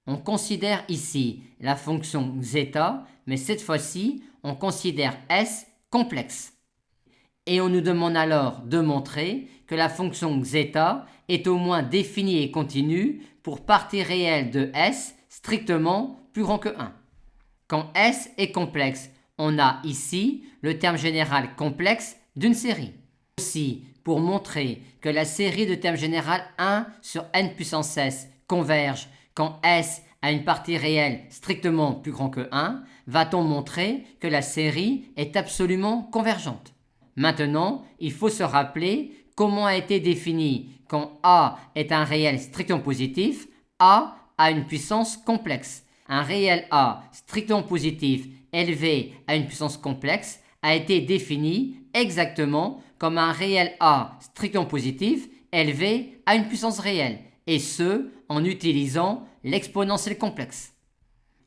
On considère ici la fonction zeta, mais cette fois-ci, on considère S complexe. Et on nous demande alors de montrer que la fonction zeta est au moins définie et continue pour partie réelle de S strictement plus grand que 1. Quand S est complexe, on a ici le terme général complexe d'une série. Aussi, pour montrer que la série de termes général 1 sur n puissance s converge quand S a une partie réelle strictement plus grand que 1, va-t-on montrer que la série est absolument convergente. Maintenant, il faut se rappeler comment a été défini quand A est un réel strictement positif, A a une puissance complexe. Un réel A strictement positif élevé à une puissance complexe a été défini exactement comme un réel A strictement positif élevé à une puissance réelle, et ce, en utilisant l'exponentielle complexe.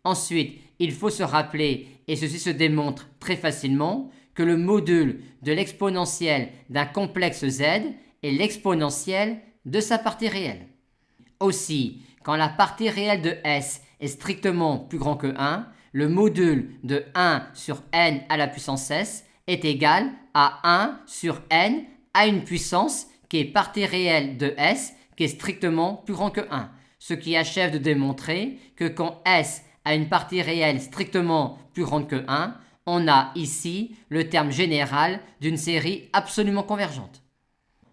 Ensuite, il faut se rappeler, et ceci se démontre très facilement, que le module de l'exponentielle d'un complexe z est l'exponentielle de sa partie réelle. Aussi, quand la partie réelle de S est strictement plus grand que 1, le module de 1 sur n à la puissance s est égal à 1 sur n à une puissance qui est partie réelle de S qui est strictement plus grand que 1, ce qui achève de démontrer que quand S a une partie réelle strictement plus grande que 1, on a ici le terme général d'une série absolument convergente.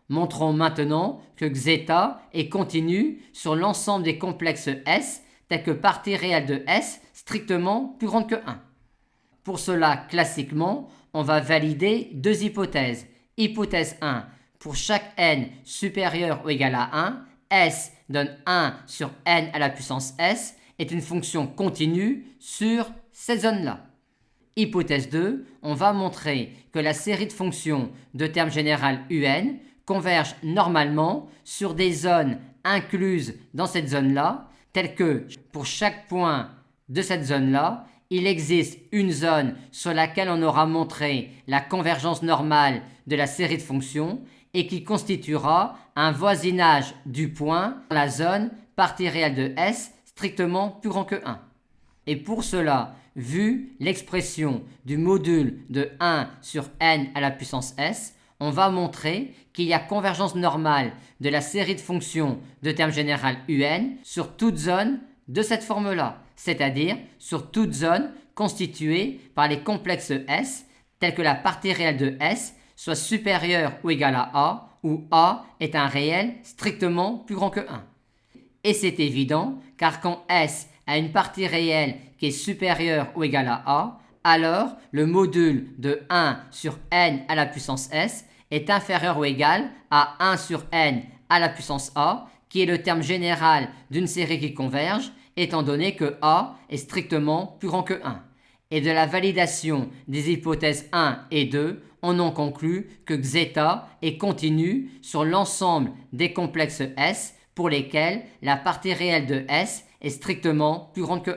Montrons maintenant que zeta est continu sur l'ensemble des complexes S tels que partie réelle de S strictement plus grande que 1. Pour cela, classiquement, on va valider deux hypothèses. Hypothèse 1, pour chaque n supérieur ou égal à 1, S donne 1 sur n à la puissance S est une fonction continue sur cette zone-là. Hypothèse 2, on va montrer que la série de fonctions de terme général un converge normalement sur des zones incluses dans cette zone-là, telles que pour chaque point de cette zone-là, il existe une zone sur laquelle on aura montré la convergence normale de la série de fonctions et qui constituera un voisinage du point dans la zone partie réelle de S strictement plus grand que 1. Et pour cela, vu l'expression du module de 1 sur n à la puissance s, on va montrer qu'il y a convergence normale de la série de fonctions de terme général un sur toute zone de cette forme-là, c'est-à-dire sur toute zone constituée par les complexes S, tels que la partie réelle de S soit supérieure ou égale à A, où A est un réel strictement plus grand que 1. Et c'est évident, car quand S a une partie réelle qui est supérieure ou égale à A, alors le module de 1 sur n à la puissance S est inférieur ou égal à 1 sur n à la puissance A, qui est le terme général d'une série qui converge, étant donné que A est strictement plus grand que 1. Et de la validation des hypothèses 1 et 2, on en conclut que zeta est continu sur l'ensemble des complexes S pour lesquels la partie réelle de S est strictement plus grande que 1.